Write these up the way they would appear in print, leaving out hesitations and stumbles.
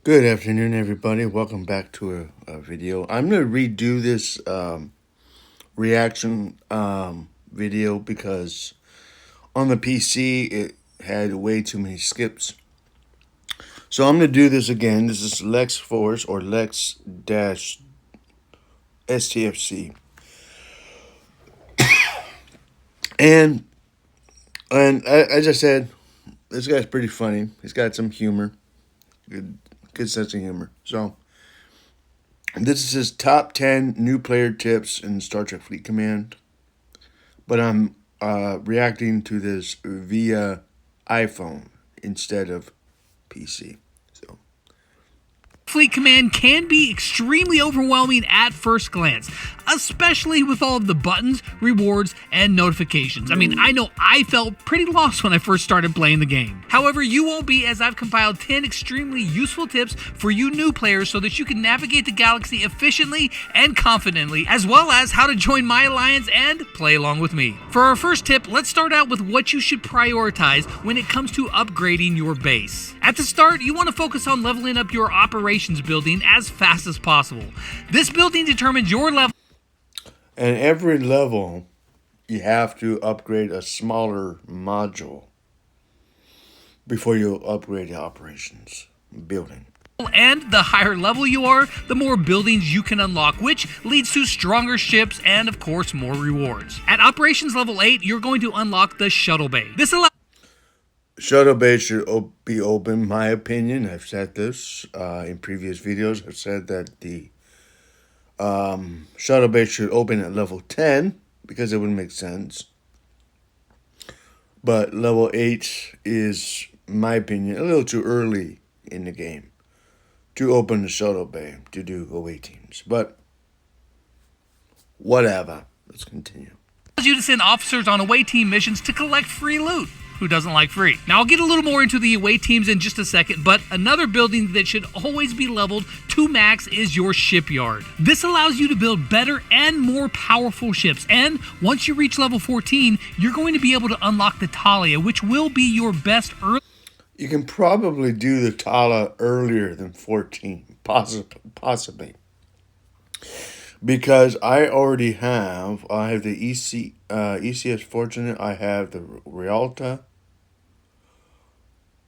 Good afternoon, everybody. Welcome back to a video. I'm going to redo this reaction video because on the PC it had way too many skips. So I'm going to do this again. This is Lex Force or Lex-STFC. And as I said, this guy's pretty funny. He's got some humor. Good sense of humor. So, this is his top 10 new player tips in Star Trek Fleet Command. But I'm reacting to this via iPhone instead of PC. So, Fleet Command can be extremely overwhelming at first glance, especially with all of the buttons, rewards, and notifications. I mean, I know I felt pretty lost when I first started playing the game. However, you won't be, as I've compiled 10 extremely useful tips for you new players so that you can navigate the galaxy efficiently and confidently, as well as how to join my alliance and play along with me. For our first tip, let's start out with what you should prioritize when it comes to upgrading your base. At the start, you want to focus on leveling up your operations building as fast as possible. This building determines your level. and every level, you have to upgrade a smaller module before you upgrade the operations building. And the higher level you are, the more buildings you can unlock, which leads to stronger ships and, of course, more rewards. At operations level 8, you're going to unlock the shuttle bay. This allows Shuttle bay should be open, in my opinion. I've said this in previous videos. I've said that the shuttle bay should open at level 10 because it would make sense. But level 8 is, in my opinion, a little too early in the game to open the shuttle bay to do away teams. But whatever. Let's continue. you to send officers on away team missions to collect free loot. Who doesn't like free? Now, I'll get a little more into the away teams in just a second, but another building that should always be leveled to max is your shipyard. This allows you to build better and more powerful ships, and once you reach level 14, you're going to be able to unlock the Talia, which will be your best early. You can probably do the Tala earlier than 14, possibly. Because I have the ECS Fortunate, I have the Rialta.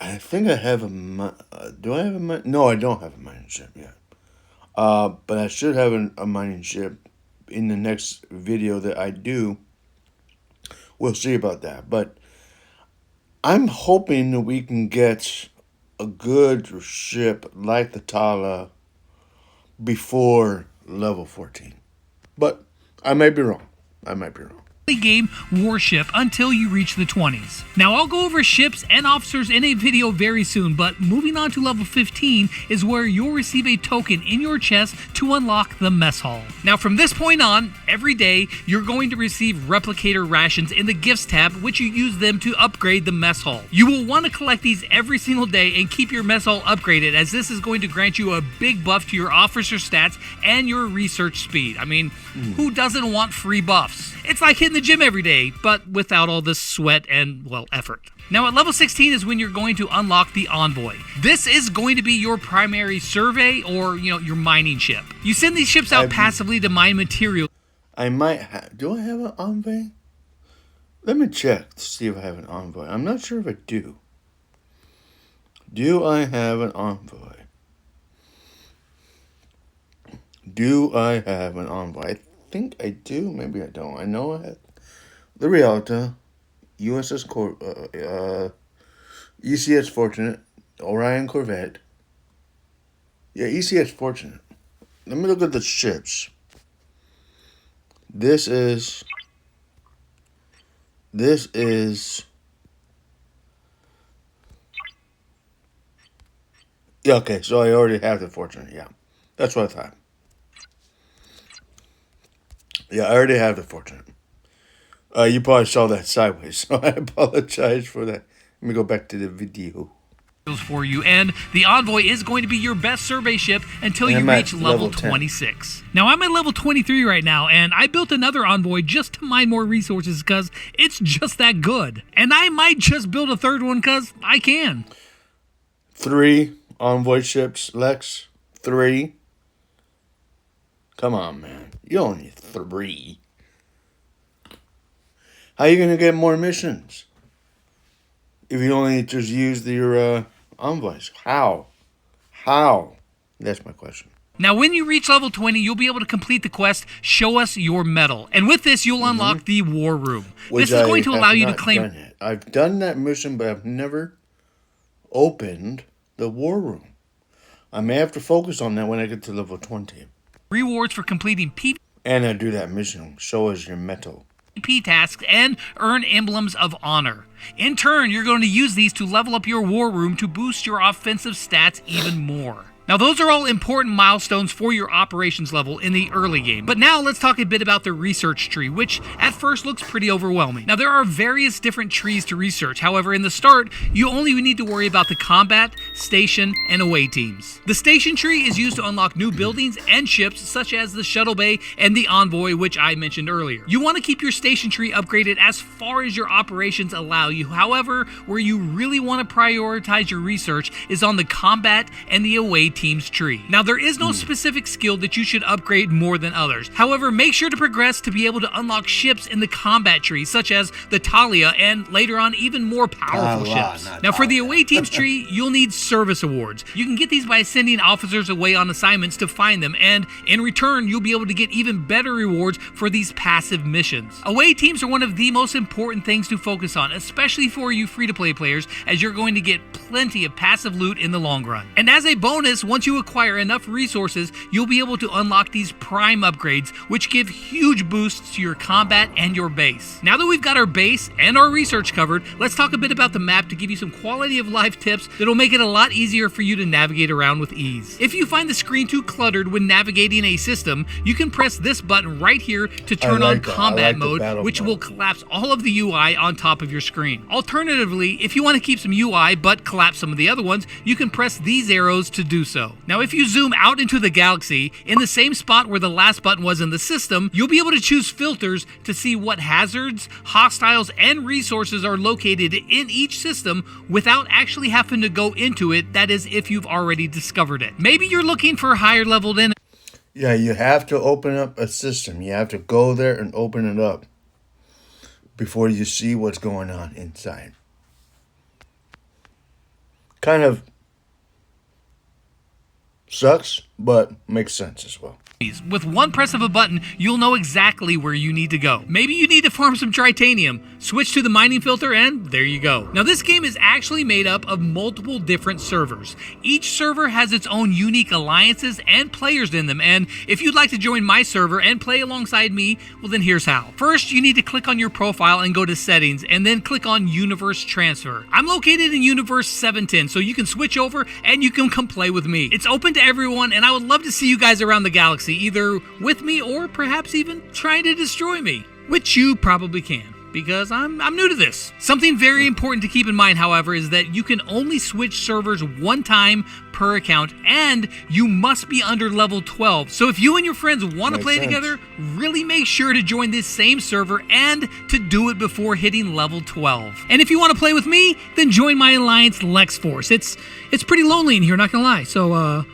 I think I have do I have a no, I don't have a mining ship yet. But I should have a mining ship in the next video that I do. We'll see about that. But I'm hoping that we can get a good ship like the Tala before level 14. But I might be wrong. Game warship until you reach the 20s. Now, I'll go over ships and officers in a video very soon, but moving on to level 15 is where you'll receive a token in your chest to unlock the mess hall. Now, from this point on, every day you're going to receive replicator rations in the gifts tab, which you use them to upgrade the mess hall. You will want to collect these every single day and keep your mess hall upgraded, as this is going to grant you a big buff to your officer stats and your research speed. I mean, who doesn't want free buffs? It's like hitting the gym every day, but without all this sweat and, well, effort. Now, at level 16 is when you're going to unlock the Envoy. This is going to be your primary survey or, your mining ship. You send these ships out passively to mine material. I might have. Do I have an Envoy? Let me check to see if I have an Envoy. I'm not sure if I do. Do I have an Envoy? I think I do. Maybe I don't. I know I have the Rialta, USS ECS Fortunate, Orion Corvette. Yeah, ECS Fortunate. Let me look at the ships. This is. Yeah, okay, so I already have the Fortunate. Yeah, that's what I thought. Yeah, I already have the Fortunate. You probably saw that sideways, so I apologize for that. Let me go back to the video. For you, and the Envoy is going to be your best survey ship until you reach level 26. Now, I'm at level 23 right now, and I built another Envoy just to mine more resources because it's just that good. And I might just build a third one because I can. 3 envoy ships, Lex? 3? Come on, man. You only need 3. How are you going to get more missions if you only just use your envoys? How? How? That's my question. Now, when you reach level 20, you'll be able to complete the quest, Show Us Your Metal. And with this, you'll unlock the War Room. Which this is going to I allow have you to not claim... done yet. I've done that mission, but I've never opened the War Room. I may have to focus on that when I get to level 20. rewards for completing PvP And I do that mission, Show Us Your Metal. tasks and earn emblems of honor. In turn, you're going to use these to level up your War Room to boost your offensive stats even more. Now, those are all important milestones for your operations level in the early game. But now let's talk a bit about the research tree, which at first looks pretty overwhelming. Now, there are various different trees to research. However, in the start, you only need to worry about the combat, station, and away teams. The station tree is used to unlock new buildings and ships, such as the shuttle bay and the envoy, which I mentioned earlier. You want to keep your station tree upgraded as far as your operations allow you. However, where you really want to prioritize your research is on the combat and the away team's tree. Now, there is no specific skill that you should upgrade more than others. However, make sure to progress to be able to unlock ships in the combat tree, such as the Talia, and later on even more powerful ships. Now, for the away team's tree, you'll need service awards. You can get these by sending officers away on assignments to find them, and in return, you'll be able to get even better rewards for these passive missions. Away teams are one of the most important things to focus on, especially for you free-to-play players, as you're going to get plenty of passive loot in the long run. And as a bonus, once you acquire enough resources, you'll be able to unlock these prime upgrades, which give huge boosts to your combat and your base. Now that we've got our base and our research covered, let's talk a bit about the map to give you some quality of life tips that'll make it a lot easier for you to navigate around with ease. If you find the screen too cluttered when navigating a system, you can press this button right here to turn on combat mode, which will collapse all of the UI on top of your screen. Alternatively, if you want to keep some UI but collapse some of the other ones, you can press these arrows to do so. Now, if you zoom out into the galaxy, in the same spot where the last button was in the system, you'll be able to choose filters to see what hazards, hostiles, and resources are located in each system without actually having to go into it, that is, if you've already discovered it. Maybe you're looking for higher leveled enemies. Yeah, you have to open up a system. You have to go there and open it up before you see what's going on inside. Kind of sucks, but makes sense as well. With one press of a button, you'll know exactly where you need to go. Maybe you need to farm some tritanium. Switch to the mining filter and there you go. Now, this game is actually made up of multiple different servers. Each server has its own unique alliances and players in them, and if you'd like to join my server and play alongside me, well then here's how. First, you need to click on your profile and go to settings, and then click on universe transfer. I'm located in universe 710, so you can switch over and you can come play with me. It's open to everyone, and I would love to see you guys around the galaxy, either with me or perhaps even trying to destroy me, which you probably can, because I'm new to this. Something very important to keep in mind, however, is that you can only switch servers one time per account, and you must be under level 12. So if you and your friends want to play together, really make sure to join this same server and to do it before hitting level 12. And if you want to play with me, then join my alliance, Lex-Force. It's pretty lonely in here, not gonna lie, so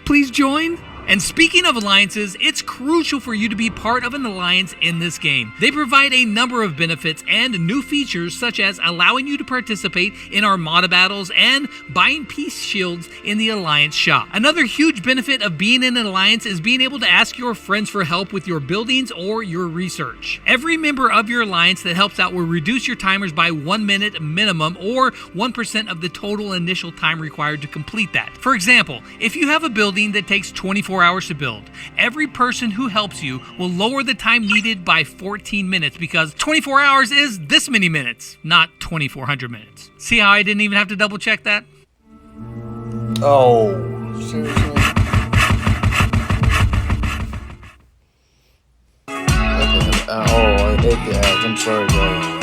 please join. And speaking of alliances, it's crucial for you to be part of an alliance in this game. They provide a number of benefits and new features, such as allowing you to participate in armada battles and buying peace shields in the alliance shop. Another huge benefit of being in an alliance is being able to ask your friends for help with your buildings or your research. Every member of your alliance that helps out will reduce your timers by 1 minute minimum, or 1% of the total initial time required to complete that. For example, if you have a building that takes 24 hours to build, every person who helps you will lower the time needed by 14 minutes, because 24 hours is this many minutes, not 2400 minutes. See how I didn't even have to double check that? Oh, seriously? I hate the ads. I'm sorry, guys.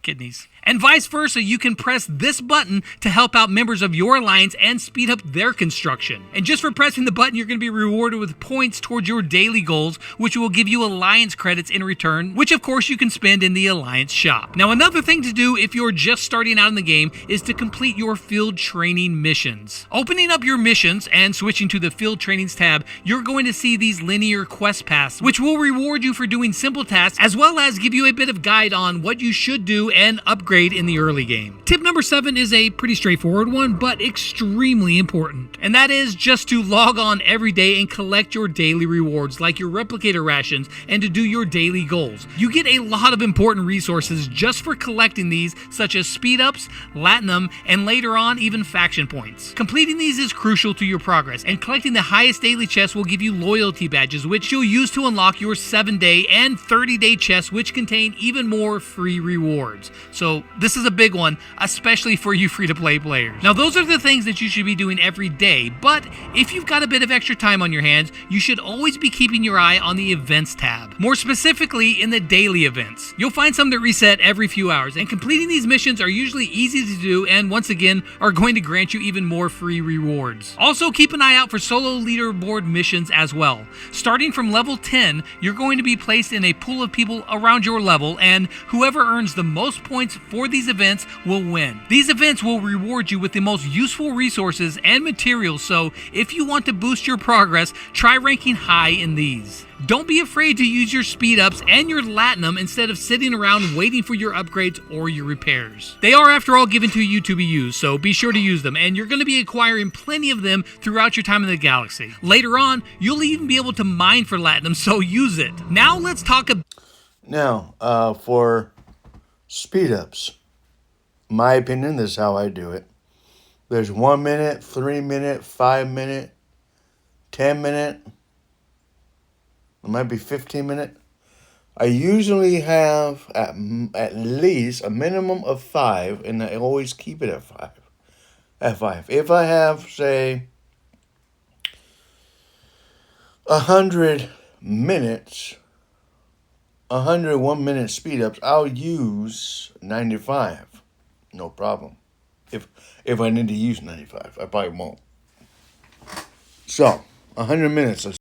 kidneys. And vice versa, you can press this button to help out members of your alliance and speed up their construction. And just for pressing the button, you're going to be rewarded with points towards your daily goals, which will give you alliance credits in return, which of course you can spend in the alliance shop. Now, another thing to do if you're just starting out in the game is to complete your field training missions. Opening up your missions and switching to the field trainings tab, you're going to see these linear quest paths, which will reward you for doing simple tasks, as well as give you a bit of guide on what you should do and upgrade in the early game. Tip number 7 is a pretty straightforward one, but extremely important. And that is just to log on every day and collect your daily rewards, like your replicator rations, and to do your daily goals. You get a lot of important resources just for collecting these, such as speed ups, latinum, and later on even faction points. Completing these is crucial to your progress, and collecting the highest daily chests will give you loyalty badges, which you'll use to unlock your 7-day and 30-day chests, which contain even more free rewards. So this is a big one, especially for you free-to-play players. Now, those are the things that you should be doing every day, but if you've got a bit of extra time on your hands, you should always be keeping your eye on the events tab. More specifically, in the daily events. You'll find some that reset every few hours, and completing these missions are usually easy to do and once again are going to grant you even more free rewards. Also, keep an eye out for solo leaderboard missions as well. Starting from level 10, you're going to be placed in a pool of people around your level, and whoever earns the most points for these events will win. These events will reward you with the most useful resources and materials, so if you want to boost your progress, try ranking high in these. Don't be afraid to use your speed ups and your latinum instead of sitting around waiting for your upgrades or your repairs. They are, after all, given to you to be used, so be sure to use them, and you're going to be acquiring plenty of them throughout your time in the galaxy. Later on, you'll even be able to mine for latinum, so use it. Now let's talk about... Now, for speed ups, my opinion, this is how I do it. There's 1 minute, 3 minute, 5 minute, 10 minute. It might be 15 minute. I usually have at least a minimum of 5, and I always keep it at 5. At 5. If I have, say, 100 minutes, 101 minute speed ups, I'll use 95. No problem. If I need to use 95, I probably won't. So, 100 minutes.